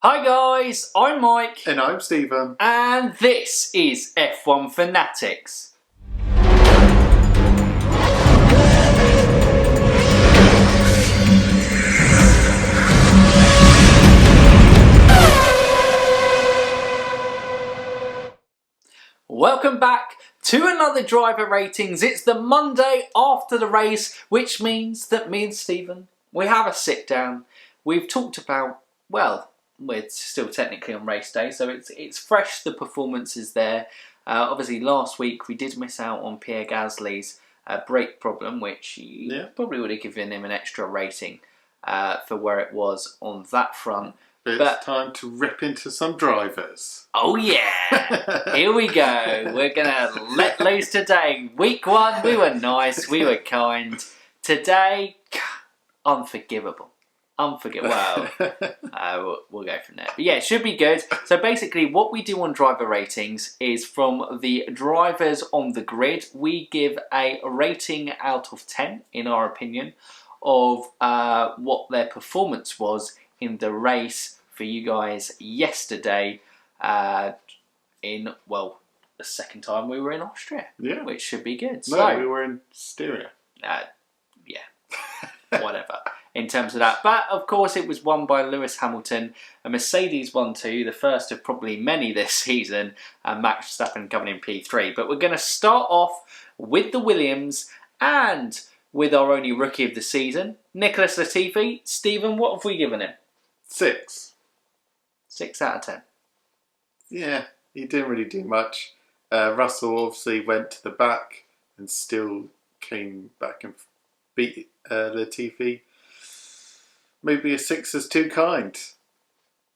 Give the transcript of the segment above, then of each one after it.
Hi guys, I'm Mike. And I'm Stephen. And this is F1 Fanatics. Welcome back to another driver ratings. It's the Monday after the race, which means that me and Stephen, we have a sit down. We've talked about, well, we're still technically on race day, so it's fresh, the performance is there. Obviously last week we did miss out on Pierre Gasly's brake problem, which you probably would have given him an extra rating for where it was on that front. But it's time to rip into some drivers. Oh yeah, here we go. We're going to let loose today. Week one, we were nice, we were kind. Today, unforgivable. Well, we'll go from there. But yeah, it should be good. So basically what we do on driver ratings is from the drivers on the grid, we give a rating out of 10, in our opinion, of what their performance was in the race for you guys yesterday the second time we were in Austria. Yeah. Which should be good. No, we were in Styria. Yeah. Whatever. In terms of that. But of course it was won by Lewis Hamilton. A Mercedes 1-2, the first of probably many this season, and Max Verstappen coming in P3. But we're going to start off with the Williams and with our only rookie of the season, Nicholas Latifi. Stephen, what have we given him? 6. 6 out of 10. Yeah, he didn't really do much. Russell obviously went to the back and still came back and beat Latifi. Maybe a 6 is too kind.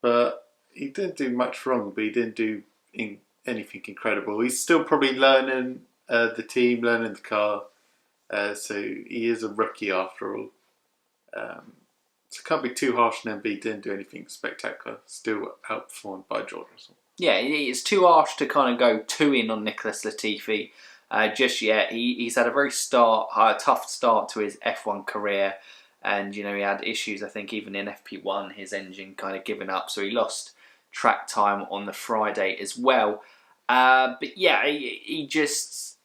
But he didn't do much wrong, but he didn't do anything incredible. He's still probably learning the team, learning the car. So he is a rookie after all. So can't be too harsh on him, but he didn't do anything spectacular. Still outperformed by George Russell. Yeah, it's too harsh to kind of go too in on Nicholas Latifi just yet. He's had a very tough start to his F1 career. And, he had issues, I think, even in FP1, his engine kind of giving up. So he lost track time on the Friday as well. But yeah, it's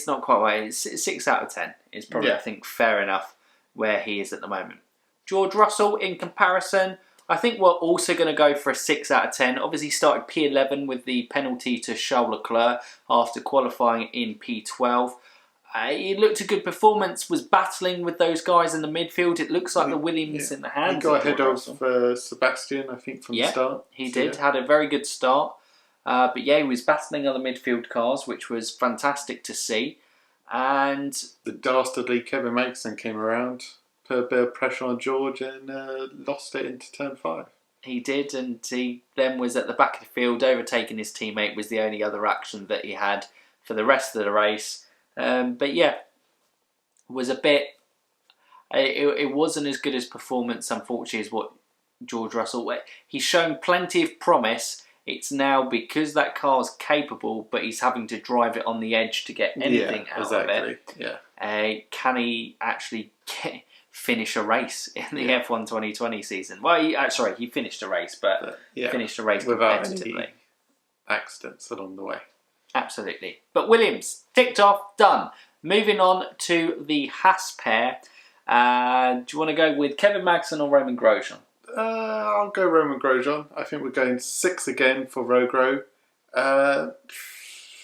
not quite right. It's 6 out of 10. It's probably, I think, fair enough where he is at the moment. George Russell, in comparison, I think we're also going to go for a 6 out of 10. Obviously, he started P11 with the penalty to Charles Leclerc after qualifying in P12. It looked a good performance, was battling with those guys in the midfield. It looks like the Williams in the hands. He got ahead of Sebastian, I think, from the start. He did. Had a very good start. But yeah, he was battling other midfield cars, which was fantastic to see. And the dastardly Kevin Magnussen came around, put a bit of pressure on George and lost it into turn 5. He did, and he then was at the back of the field, overtaking his teammate was the only other action that he had for the rest of the race. But yeah, was a bit... It wasn't as good as performance, unfortunately, as what George Russell... He's shown plenty of promise. It's now because that car's capable, but he's having to drive it on the edge to get anything out of it. Yeah. Can he actually finish a race in the F1 2020 season? Well, he finished a race, but finished a race without competitively. Any accidents along the way. Absolutely. But Williams, ticked off, done. Moving on to the Haas pair. Do you want to go with Kevin Magnussen or Roman Grosjean? I'll go Roman Grosjean. I think we're going 6 again for Rogro.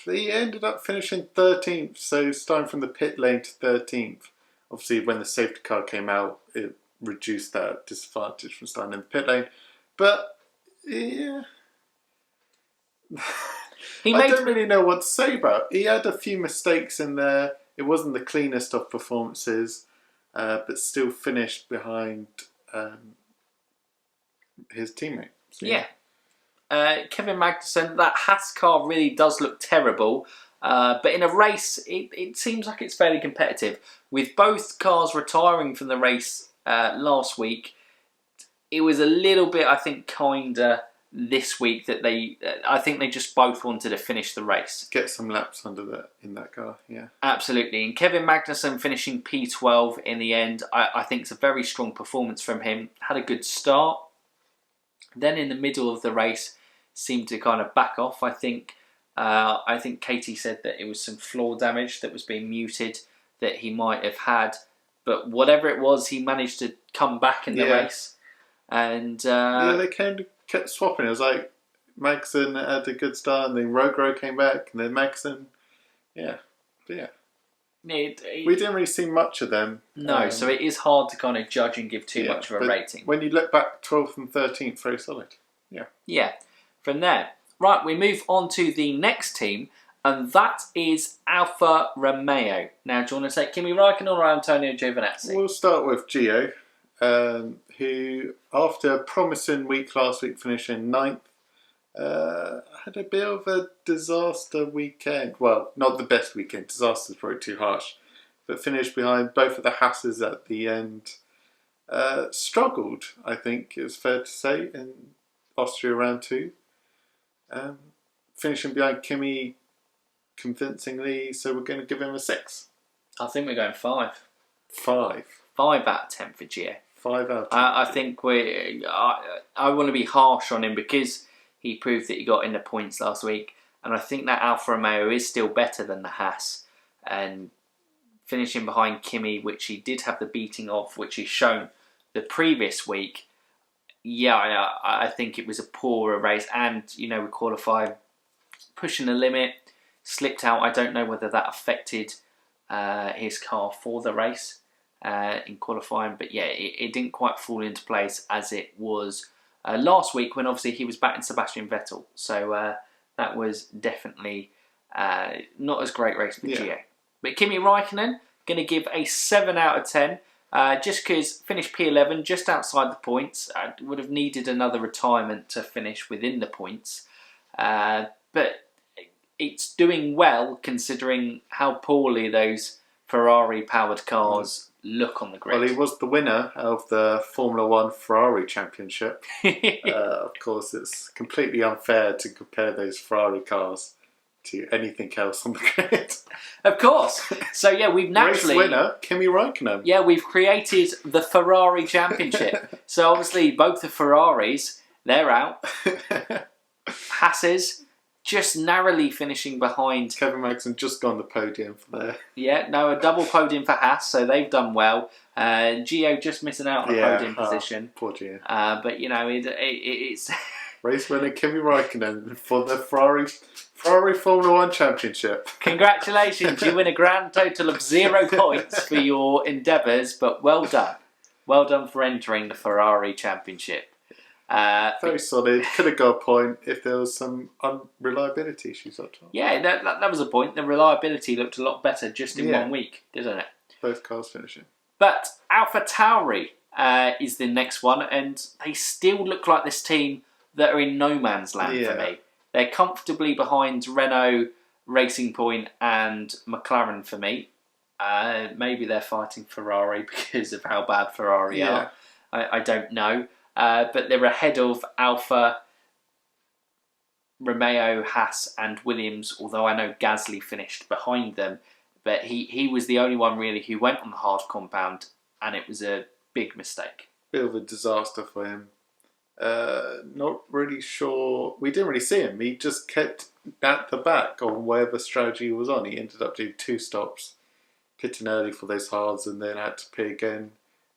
He ended up finishing 13th, so starting from the pit lane to 13th. Obviously, when the safety car came out, it reduced that disadvantage from starting in the pit lane. But, yeah... I don't really know what to say about it. He had a few mistakes in there. It wasn't the cleanest of performances, but still finished behind... his teammate. So, Kevin Magnussen, that Haas car really does look terrible. But in a race, it seems like it's fairly competitive. With both cars retiring from the race last week, it was a little bit, I think, kinder this week that I think they just both wanted to finish the race. Get some laps under that in that car, yeah. Absolutely. And Kevin Magnussen finishing P12 in the end, I think it's a very strong performance from him. Had a good start. Then in the middle of the race, seemed to kind of back off, I think. I think Katie said that it was some floor damage that was being muted that he might have had. But whatever it was, he managed to come back in the race. And they kept swapping. It was like Magnussen had a good start, and then Rogro came back, and then Magnussen. Yeah. But yeah. We didn't really see much of them. No, so it is hard to kind of judge and give too much of a rating. When you look back, 12th and 13th, very solid. Yeah. Yeah. From there. Right, we move on to the next team, and that is Alfa Romeo. Now, do you want to take Kimi Raikkonen or Antonio Giovinazzi? We'll start with Gio, who, after a promising week last week, finishing 9th, had a bit of a disaster weekend. Well, not the best weekend. Disaster's probably too harsh. But finished behind both of the Hasses at the end. Struggled, I think it's fair to say, in Austria round 2. Finishing behind Kimi convincingly, so we're going to give him a 6. I think we're going 5. 5. 5 out of 10 for Gio. 5 out of 10. I think I want to be harsh on him because he proved that he got in the points last week, and I think that Alfa Romeo is still better than the Haas. And finishing behind Kimi, which he did have the beating of, which he's shown the previous week. Yeah, I think it was a poorer race, and we qualified pushing the limit, slipped out. I don't know whether that affected his car for the race in qualifying, but yeah, it didn't quite fall into place as it was last week when obviously he was batting Sebastian Vettel. So that was definitely not as great race for Gio. But Kimi Raikkonen, going to give a 7 out of 10. Just because finished P11, just outside the points. I would have needed another retirement to finish within the points. But it's doing well considering how poorly those Ferrari-powered cars look on the grid. Well, he was the winner of the Formula 1 Ferrari Championship. Of course, it's completely unfair to compare those Ferrari cars to anything else on the grid. Of course. So yeah, we've naturally... Race winner, Kimi Raikkonen. Yeah, we've created the Ferrari Championship. So obviously both the Ferraris, they're out. Hasses, just narrowly finishing behind. Kevin Magnussen just got on the podium for there. Yeah, no, a double podium for Haas, so they've done well. Gio just missing out on a podium position. Poor Gio. But it's... Race winner Kimi Raikkonen for the Ferrari Formula 1 Championship. Congratulations, you win a grand total of 0 points for your endeavours, but well done. Well done for entering the Ferrari Championship. Very solid. Could have got a point if there was some unreliability issues up top. Yeah, that was a point. The reliability looked a lot better just in 1 week, didn't it? Both cars finishing. But AlphaTauri is the next one, and they still look like this team that are in no man's land for me. They're comfortably behind Renault, Racing Point and McLaren for me. Maybe they're fighting Ferrari because of how bad Ferrari are. I don't know. But they're ahead of Alfa, Romeo, Haas and Williams, although I know Gasly finished behind them. But he was the only one really who went on the hard compound, and it was a big mistake. Bit of a disaster for him. Not really sure. We didn't really see him. He just kept at the back on whatever strategy he was on. He ended up doing 2 stops, pitting early for those hards, and then had to pit again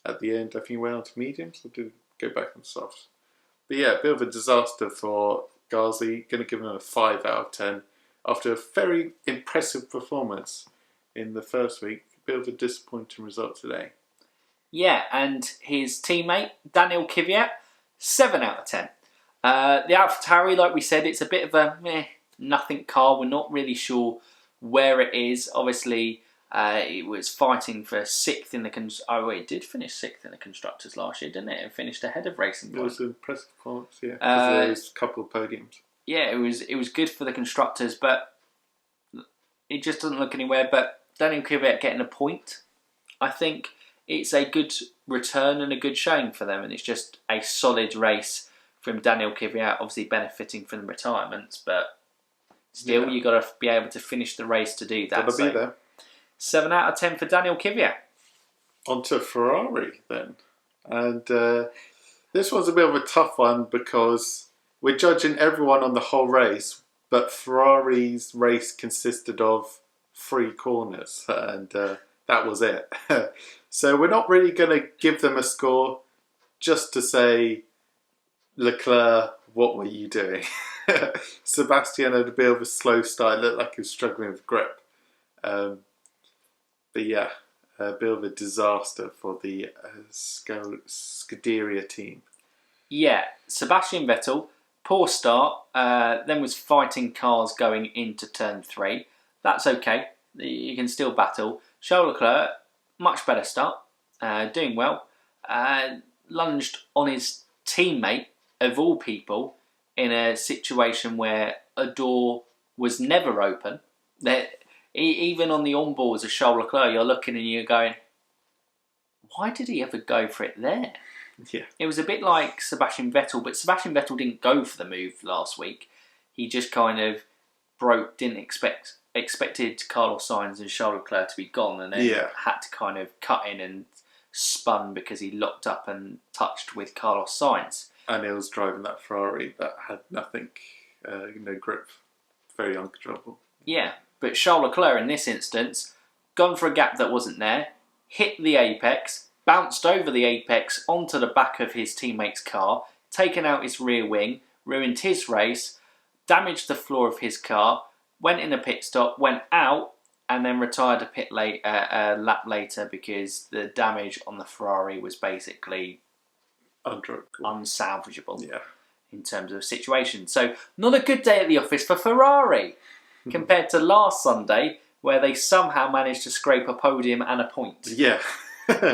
at the end. I think he went on to mediums, or did go back on softs. But yeah, a bit of a disaster for Gasly. Going to give him a 5 out of 10 after a very impressive performance in the first week. A bit of a disappointing result today. Yeah, and his teammate Daniel Kvyat, 7 out of 10. The AlphaTauri, like we said, it's a bit of a nothing car. We're not really sure where it is. Obviously, it was fighting for 6th in the... it did finish 6th in the Constructors last year, didn't it? It finished ahead of Racing Point. It was an impressive performance, yeah. Because there was a couple of podiums. Yeah, it was good for the Constructors, but it just doesn't look anywhere. But Daniel Kvyat getting a point, I think it's a good return and a good showing for them, and it's just a solid race from Daniel Kvyat, obviously benefiting from the retirements, but still, you got to be able to finish the race to do that. Got to be there. 7 out of 10 for Daniel Kvyat. On to Ferrari then. And this was a bit of a tough one because we're judging everyone on the whole race, but Ferrari's race consisted of 3 corners, and that was it. So we're not really going to give them a score, just to say, Leclerc, what were you doing? Sebastian had a bit of a slow start. It looked like he was struggling with grip. But yeah, a bit of a disaster for the Scuderia team. Yeah, Sebastian Vettel, poor start, then was fighting cars going into turn 3. That's okay, you can still battle. Charles Leclerc, much better start, doing well. Lunged on his teammate, of all people, in a situation where a door was never open. Even on the onboards of Charles Leclerc, you're looking and you're going, why did he ever go for it there? Yeah. It was a bit like Sebastian Vettel, but Sebastian Vettel didn't go for the move last week. He just kind of expected Carlos Sainz and Charles Leclerc to be gone, and then had to kind of cut in and spun because he locked up and touched with Carlos Sainz. And he was driving that Ferrari that had nothing, no grip, very uncontrollable. Yeah, but Charles Leclerc in this instance, gone for a gap that wasn't there, hit the apex, bounced over the apex onto the back of his teammate's car, taken out his rear wing, ruined his race, damaged the floor of his car, went in a pit stop, went out, and then retired a lap later because the damage on the Ferrari was basically unsalvageable in terms of situation. So not a good day at the office for Ferrari compared to last Sunday, where they somehow managed to scrape a podium and a point. Yeah.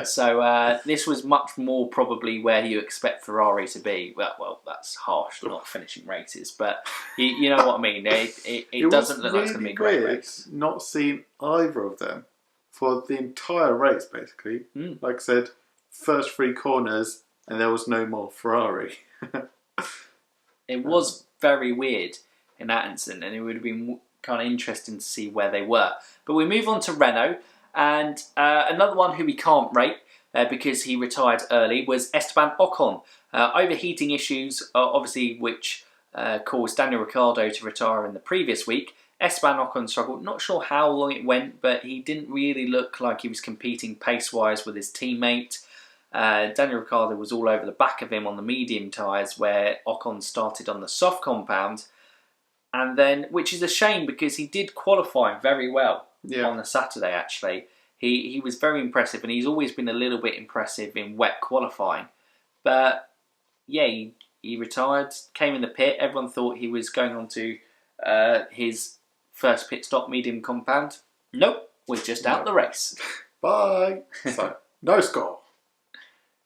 So this was much more probably where you expect Ferrari to be. Well, that's harsh, not finishing races, but you know what I mean. It doesn't look like it's going to be a great race. Not seeing either of them for the entire race, basically. Like I said, first 3 corners, and there was no more Ferrari. It was very weird in that incident, and it would have been kind of interesting to see where they were. But we move on to Renault, and another one who we can't rate because he retired early was Esteban Ocon. Overheating issues, obviously, which caused Daniel Ricciardo to retire in the previous week. Esteban Ocon struggled. Not sure how long it went, but he didn't really look like he was competing pace-wise with his teammate. Daniel Ricciardo was all over the back of him on the medium tyres, where Ocon started on the soft compound, and then, which is a shame because he did qualify very well on the Saturday. Actually, he was very impressive, and he's always been a little bit impressive in wet qualifying. But yeah, he retired, came in the pit. Everyone thought he was going on to his first pit stop, medium compound. Nope, we're just out the race. Bye. So no score.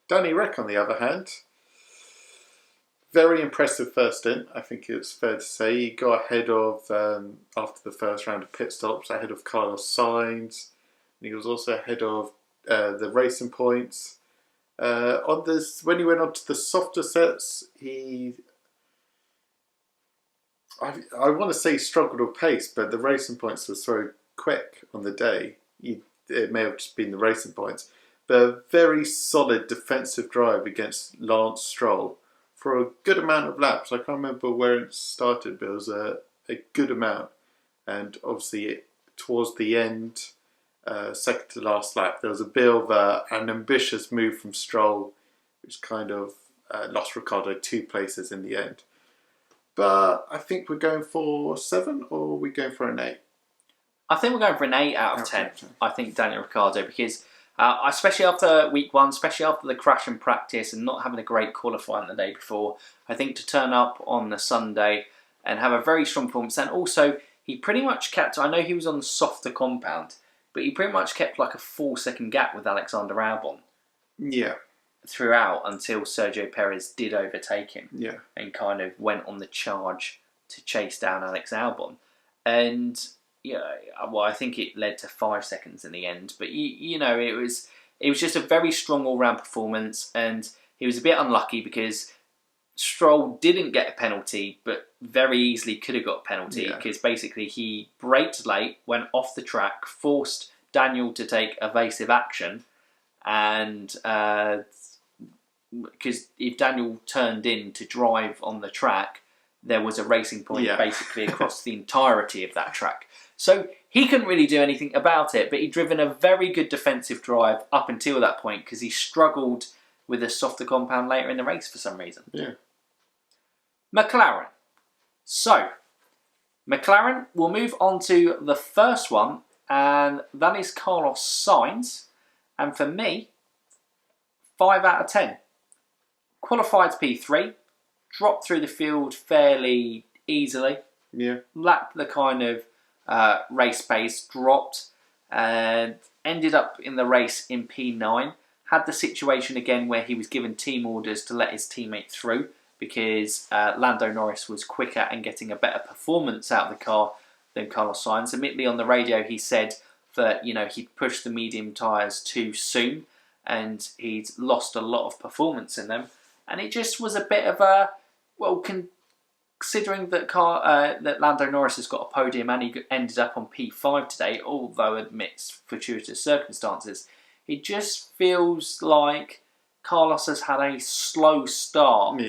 Danny Rick, on the other hand, very impressive first stint, I think it's fair to say. He got ahead of, after the first round of pit stops, ahead of Carlos Sainz. And he was also ahead of the racing points. When he went on to the softer sets, I want to say struggled with pace, but the racing points were so quick on the day. It may have just been the racing points. But a very solid defensive drive against Lance Stroll for a good amount of laps. I can't remember where it started, but it was a good amount. And obviously, towards the end, second to last lap, there was a bit of an ambitious move from Stroll, which kind of lost Ricciardo 2 places in the end. But I think we're going for 7, or are we going for an 8? I think we're going for an 8 out of 10. I think Daniel Ricciardo, because especially after week 1, especially after the crash in practice and not having a great qualifying the day before, I think to turn up on the Sunday and have a very strong performance. And also, he pretty much kept, I know he was on the softer compound, but he pretty much kept like a 4-second gap with Alexander Albon. Yeah. Throughout until Sergio Perez did overtake him. Yeah. And kind of went on the charge to chase down Alex Albon. And I think it led to 5 seconds in the end. But it was just a very strong all-round performance, and he was a bit unlucky because Stroll didn't get a penalty, but very easily could have got a penalty because basically he braked late, went off the track, forced Daniel to take evasive action, and because if Daniel turned in to drive on the track, there was a racing point basically across the entirety of that track. So he couldn't really do anything about it, but he'd driven a very good defensive drive up until that point because he struggled with a softer compound later in the race for some reason. Yeah. McLaren. So, McLaren will move on to the first one, and that is Carlos Sainz. And for me, 5 out of 10. Qualified P3, dropped through the field fairly easily. Yeah. Lacked the kind of race pace, dropped, and ended up in the race in P9. Had the situation again where he was given team orders to let his teammate through, because Lando Norris was quicker and getting a better performance out of the car than Carlos Sainz. Admittedly, on the radio, he said that he'd pushed the medium tyres too soon and he'd lost a lot of performance in them. And it just was a bit of a, considering that that Lando Norris has got a podium and he ended up on P5 today, although amidst fortuitous circumstances, it just feels like Carlos has had a slow start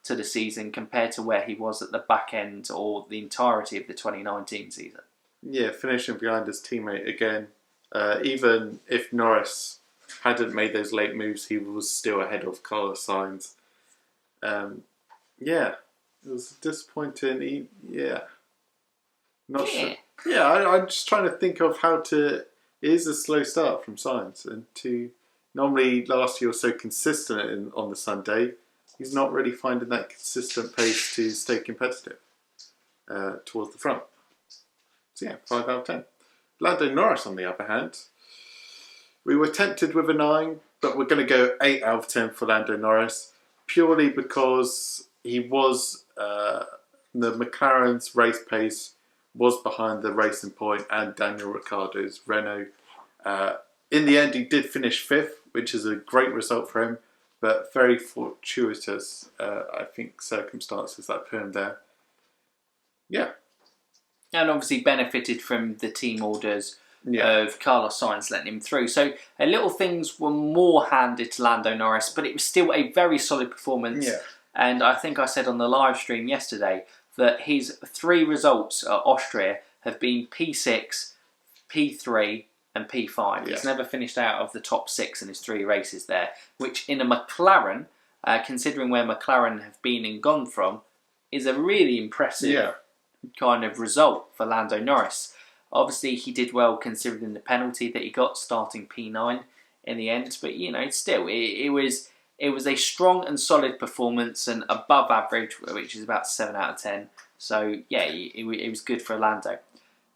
to the season compared to where he was at the back end or the entirety of the 2019 season. Yeah, finishing behind his teammate again. Even if Norris hadn't made those late moves, he was still ahead of Carlos Sainz. It was disappointing. Not sure. Yeah, I'm just trying to think of how to. It is a slow start from Sainz, and normally last year was so consistent on the Sunday. He's not really finding that consistent pace to stay competitive towards the front. So 5 out of 10. Lando Norris, on the other hand, we were tempted with a 9, but we're going to go 8 out of 10 for Lando Norris, purely because he was the McLaren's race pace was behind the Racing Point and Daniel Ricciardo's Renault. In the end, he did finish 5th, which is a great result for him. But very fortuitous, I think, circumstances that put him there. Yeah. And obviously benefited from the team orders of Carlos Sainz letting him through. So little things were more handed to Lando Norris, but it was still a very solid performance. Yeah. And I think I said on the live stream yesterday that his 3 results at Austria have been P6, P3, and P5. Yeah. He's never finished out of the top 6 in his 3 races there, which in a McLaren, considering where McLaren have been and gone from, is a really impressive kind of result for Lando Norris. Obviously, he did well considering the penalty that he got starting P9 in the end, but still, it was a strong and solid performance and above average, which is about 7 out of 10. So it was good for Lando.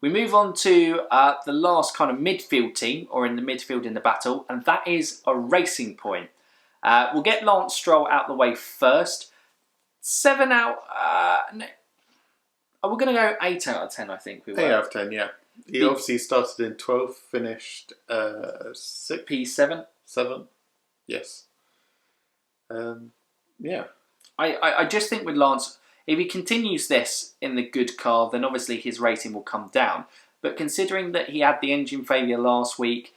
We move on to the last kind of midfield team, or in the midfield in the battle, and that is a Racing Point. We'll get Lance Stroll out the way first. 7 out... we're going to go 8 out of 10, I think. 8 out of 10, yeah. He obviously started in 12th, finished 6th. P7. 7, yes. I just think with Lance... If he continues this in the good car, then obviously his rating will come down. But considering that he had the engine failure last week,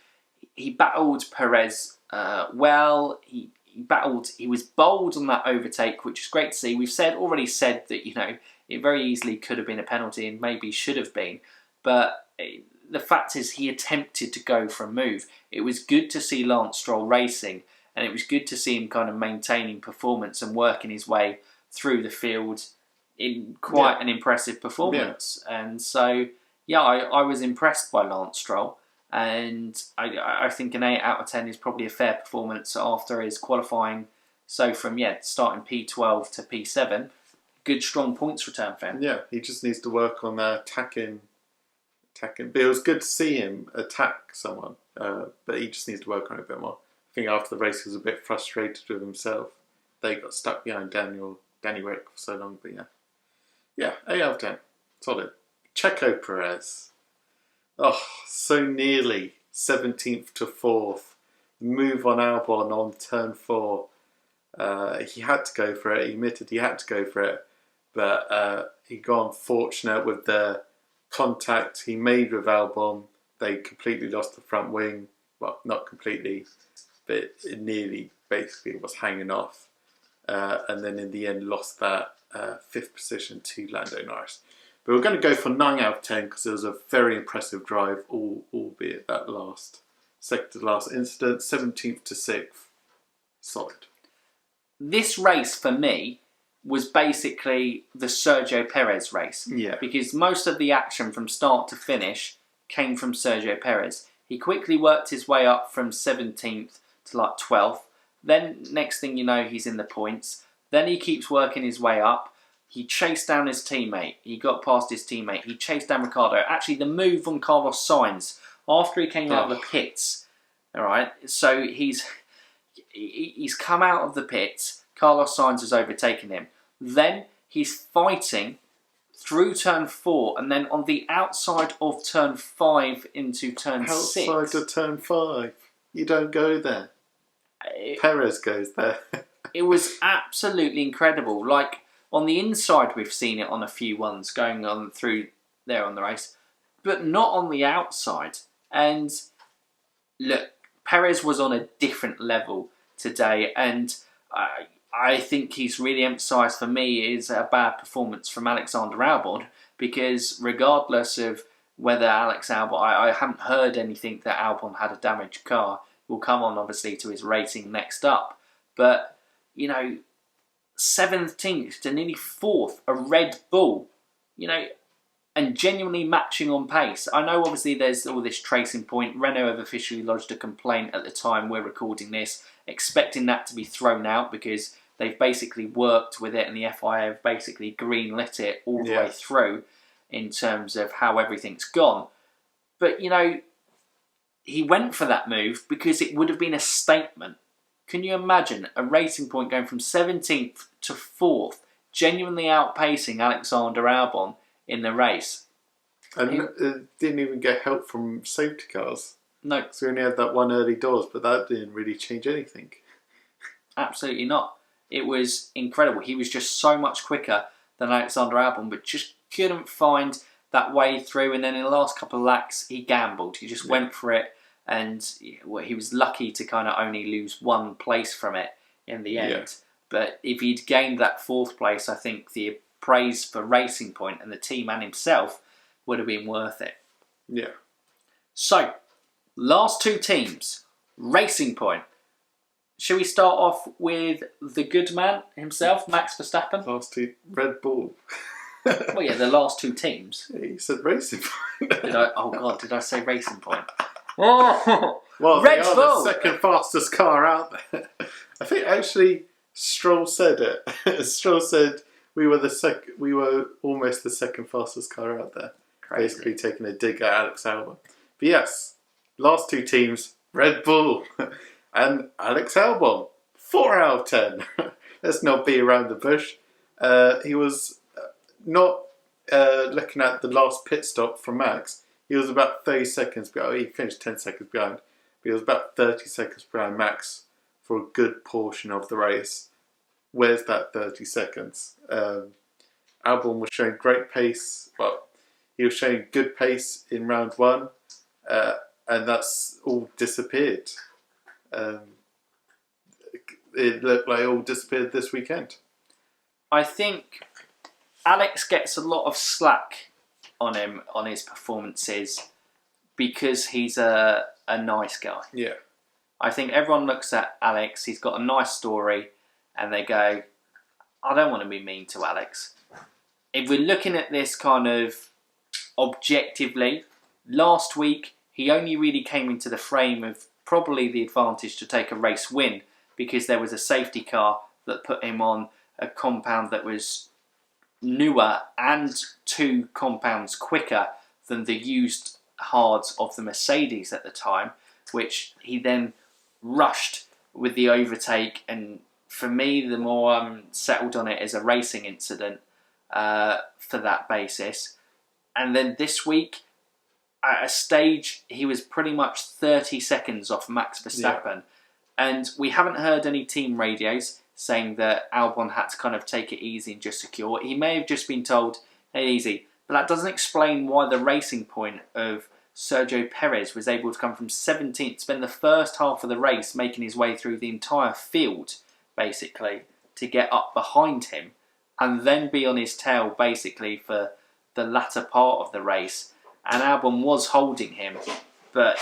he battled Perez well. He was bold on that overtake, which is great to see. We've already said that it very easily could have been a penalty and maybe should have been. But the fact is, he attempted to go for a move. It was good to see Lance Stroll racing, and it was good to see him kind of maintaining performance and working his way through the field in quite an impressive performance. And so, I was impressed by Lance Stroll, and I think an 8 out of 10 is probably a fair performance after his qualifying. So from starting P12 to P7, good strong points return for him. Yeah, he just needs to work on attacking. But it was good to see him attack someone, but he just needs to work on it a bit more. I think after the race he was a bit frustrated with himself. They got stuck behind Danny Rick for so long, but 8 out of 10. Solid. Checo Perez. Oh, so nearly 17th to 4th. Move on Albon on turn 4. He had to go for it. He admitted he had to go for it, but he got unfortunate with the contact he made with Albon. They completely lost the front wing. Well, not completely, but it nearly basically was hanging off. And then in the end lost that 5th position to Lando Norris. But we're going to go for 9 out of 10 because it was a very impressive drive, albeit that second to last incident, 17th to 6th. Solid. This race for me was basically the Sergio Perez race. Yeah. Because most of the action from start to finish came from Sergio Perez. He quickly worked his way up from 17th to like 12th. Then next thing you know, he's in the points. Then he keeps working his way up. He chased down his teammate. He got past his teammate. He chased down Ricciardo. Actually, the move on Carlos Sainz after he came out of the pits. All right, so he's come out of the pits. Carlos Sainz has overtaken him. Then he's fighting through turn 4, and then on the outside of turn 5 into turn 6. Outside of turn 5, you don't go there. Perez goes there. It was absolutely incredible. Like, on the inside, we've seen it on a few ones going on through there on the race, but not on the outside. And look, Perez was on a different level today, and I think he's really emphasised for me is a bad performance from Alexander Albon, because regardless of whether Alex Albon, I haven't heard anything that Albon had a damaged car. We'll come on obviously to his rating next up, but you know, 17th to nearly 4th, a Red Bull, you know, and genuinely matching on pace. I know obviously there's all this tracing point. Renault have officially lodged a complaint at the time we're recording this, expecting that to be thrown out because they've basically worked with it and the FIA have basically green-lit it all the way through in terms of how everything's gone. But, you know, he went for that move because it would have been a statement. Can you imagine a racing point going from 17th to 4th, genuinely outpacing Alexander Albon in the race? And didn't even get help from safety cars. No. So we only had that one early doors, but that didn't really change anything. Absolutely not. It was incredible. He was just so much quicker than Alexander Albon, but just couldn't find that way through. And then in the last couple of laps, he gambled. He just went for it. And he was lucky to kind of only lose 1 place from it in the end. Yeah. But if he'd gained that 4th place, I think the praise for Racing Point and the team and himself would have been worth it. Yeah. So, last 2 teams. Racing Point. Shall we start off with the good man himself, Max Verstappen? Last 2, Red Bull. Well, yeah, the last 2 teams. Yeah, you said Racing Point. Oh God, did I say Racing Point? Oh, well, Red they are Bull. the second fastest car out there. I think actually Stroll said it. Stroll said we were almost the second fastest car out there. Crazy. Basically taking a dig at Alex Albon. But yes, last 2 teams, Red Bull and Alex Albon, 4 out of 10. Let's not be around the bush. He was not looking at the last pit stop from Max. He was about 30 seconds behind. He finished 10 seconds behind. But he was about 30 seconds behind Max for a good portion of the race. Where's that 30 seconds? Albon was showing great pace. Well, he was showing good pace in round 1. And that's all disappeared. It looked like it all disappeared this weekend. I think Alex gets a lot of slack on him, on his performances, because he's a nice guy. Yeah. I think everyone looks at Alex, he's got a nice story, and they go, I don't want to be mean to Alex. If we're looking at this kind of objectively, last week he only really came into the frame of probably the advantage to take a race win because there was a safety car that put him on a compound that was newer and 2 compounds quicker than the used hards of the Mercedes at the time, which he then rushed with the overtake. And for me, the more I'm settled on it as a racing incident for that basis. And then this week, at a stage, he was pretty much 30 seconds off Max Verstappen. Yeah. And we haven't heard any team radios. saying that Albon had to kind of take it easy and just secure. He may have just been told, hey, easy. But that doesn't explain why the racing point of Sergio Perez was able to come from 17th, spend the first half of the race making his way through the entire field, basically, to get up behind him, and then be on his tail, basically, for the latter part of the race. And Albon was holding him, but,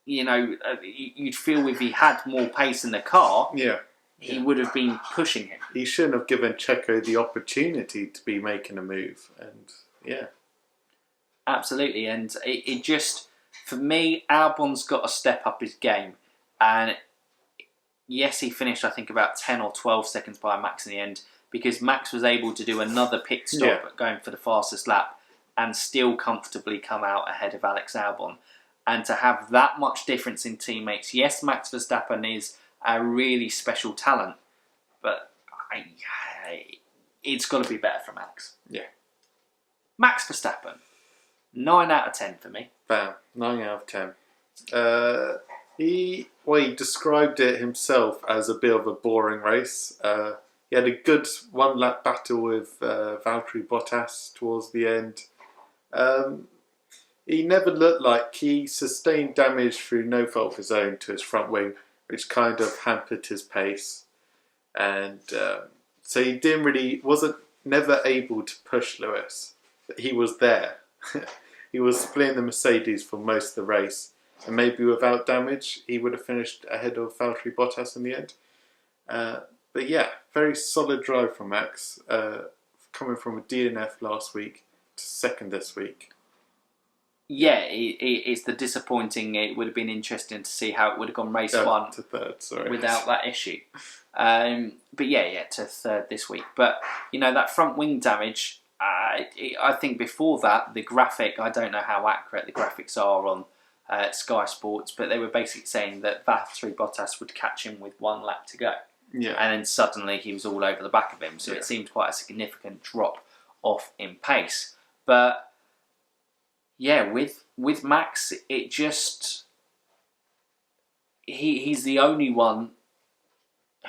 you know, you'd feel if he had more pace in the car, he would have been pushing him. He shouldn't have given Checo the opportunity to be making a move, and absolutely. And it just, for me, Albon's got to step up his game. And yes, he finished, I think, about 10 or 12 seconds by Max in the end, because Max was able to do another pit stop going for the fastest lap and still comfortably come out ahead of Alex Albon. And to have that much difference in teammates, yes, Max Verstappen is a really special talent, but it's got to be better for Max. Yeah. Max Verstappen, 9 out of 10 for me. Bam, 9 out of 10. He described it himself as a bit of a boring race. He had a good one-lap battle with Valtteri Bottas towards the end. He never looked like he sustained damage through no fault of his own to his front wing, which kind of hampered his pace. And so he wasn't never able to push Lewis. He was there. He was splitting the Mercedes for most of the race. And maybe without damage, he would have finished ahead of Valtteri Bottas in the end. But yeah, very solid drive from Max, coming from a DNF last week to second this week. Yeah, it's the disappointing. It would have been interesting to see how it would have gone race one to third, sorry, without that issue. But yeah, to third this week. But you know, that front wing damage. I think before that, the graphic. I don't know how accurate the graphics are on Sky Sports, but they were basically saying that Valtteri Bottas would catch him with 1 lap to go. Yeah. And then suddenly he was all over the back of him. So it seemed quite a significant drop off in pace. But yeah, with Max, it just he's the only one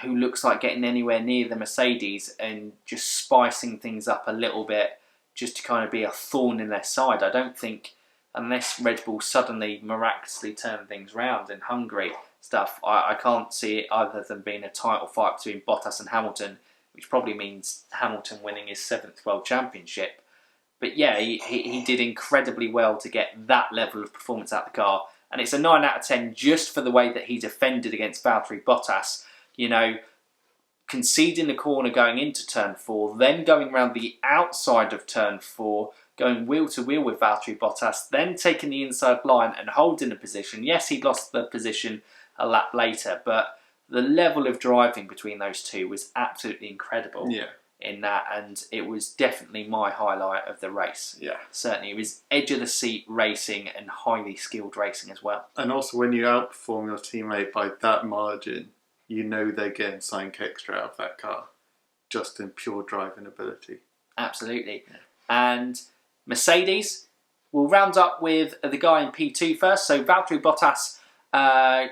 who looks like getting anywhere near the Mercedes and just spicing things up a little bit just to kind of be a thorn in their side. I don't think, unless Red Bull suddenly miraculously turn things round in Hungary stuff, I can't see it other than being a title fight between Bottas and Hamilton, which probably means Hamilton winning his 7th World Championship. But yeah, he did incredibly well to get that level of performance out of the car. And it's a 9 out of 10 just for the way that he defended against Valtteri Bottas. You know, conceding the corner going into turn 4, then going around the outside of turn 4, going wheel to wheel with Valtteri Bottas, then taking the inside line and holding the position. Yes, he lost the position a lap later, but the level of driving between those two was absolutely incredible. Yeah. In that, and it was definitely my highlight of the race. Yeah. Certainly, it was edge of the seat racing and highly skilled racing as well. And also, when you outperform your teammate by that margin, you know they're getting something extra out of that car, just in pure driving ability. Absolutely. Yeah. And Mercedes, we'll round up with the guy in P2 first. So Valtteri Bottas,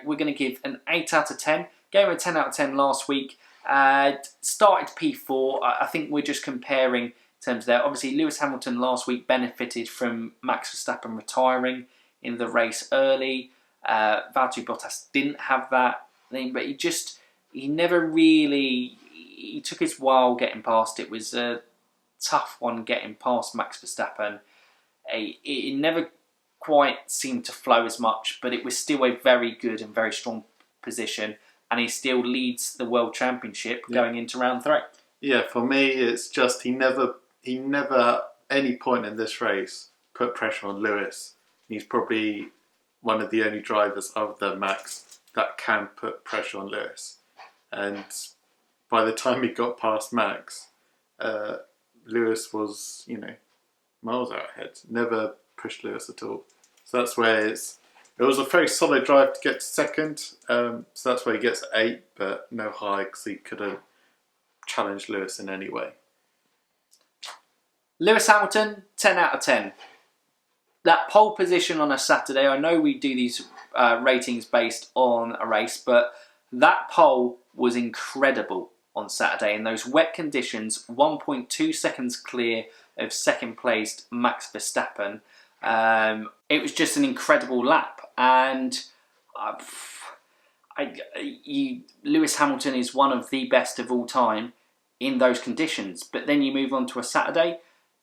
we're going to give an 8 out of 10. Gave him a 10 out of 10 last week. Started P4. I think we're just comparing in terms of there. Obviously, Lewis Hamilton last week benefited from Max Verstappen retiring in the race early. Valtteri Bottas didn't have that thing, but he never really. He took his while getting past. It was a tough one getting past Max Verstappen. It never quite seemed to flow as much, but it was still a very good and very strong position. And he still leads the World Championship going into round 3. Yeah, for me, it's just he never at any point in this race put pressure on Lewis. He's probably one of the only drivers other than Max that can put pressure on Lewis. And by the time he got past Max, Lewis was, miles out ahead. Never pushed Lewis at all. So that's where it was a very solid drive to get to second, so that's where he gets 8, but no high because he couldn't challenge Lewis in any way. Lewis Hamilton, 10 out of 10. That pole position on a Saturday, I know we do these ratings based on a race, but that pole was incredible on Saturday. In those wet conditions, 1.2 seconds clear of second placed Max Verstappen. It was just an incredible lap, and Lewis Hamilton is one of the best of all time in those conditions. But then you move on to a Saturday,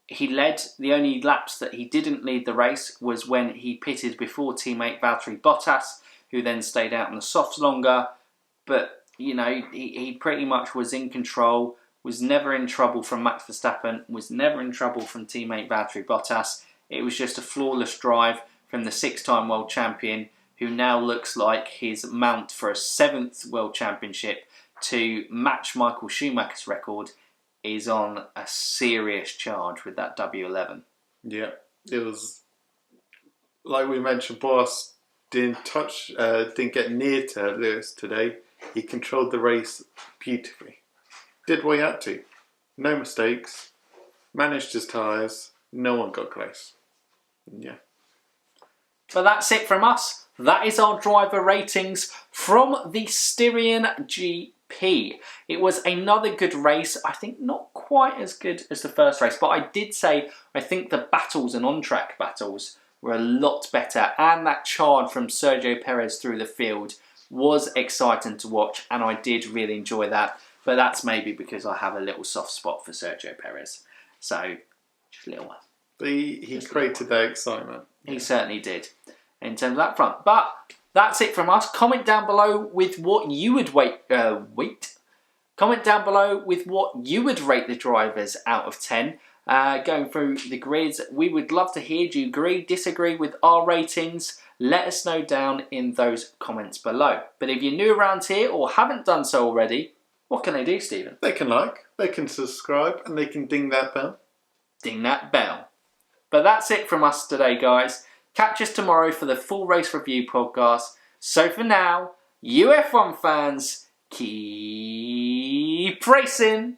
he led. The only laps that he didn't lead the race was when he pitted before teammate Valtteri Bottas, who then stayed out on the softs longer. But, you know, he pretty much was in control, was never in trouble from Max Verstappen, was never in trouble from teammate Valtteri Bottas. It was just a flawless drive from the 6-time world champion, who now looks like his mount for a 7th world championship to match Michael Schumacher's record is on a serious charge with that W11. Yeah, it was, like we mentioned, Bottas didn't get near to Lewis today. He controlled the race beautifully. Did what he had to. No mistakes. Managed his tyres. No one got close. Yeah. But that's it from us. That is our driver ratings from the Styrian GP. It was another good race. I think not quite as good as the first race, but I did say I think the battles and on-track battles were a lot better, and that charge from Sergio Perez through the field was exciting to watch, and I did really enjoy that. But that's maybe because I have a little soft spot for Sergio Perez. So, just a little one. But he created that excitement. He certainly did in terms of that front. But that's it from us. Comment down below with what you would Comment down below with what you would rate the drivers out of 10. Going through the grids, we would love to hear, do you agree, disagree with our ratings? Let us know down in those comments below. But if you're new around here or haven't done so already, what can they do, Stephen? They can like, they can subscribe, and they can ding that bell. Ding that bell. But that's it from us today, guys. Catch us tomorrow for the full race review podcast. So for now, you F1 fans, keep racing.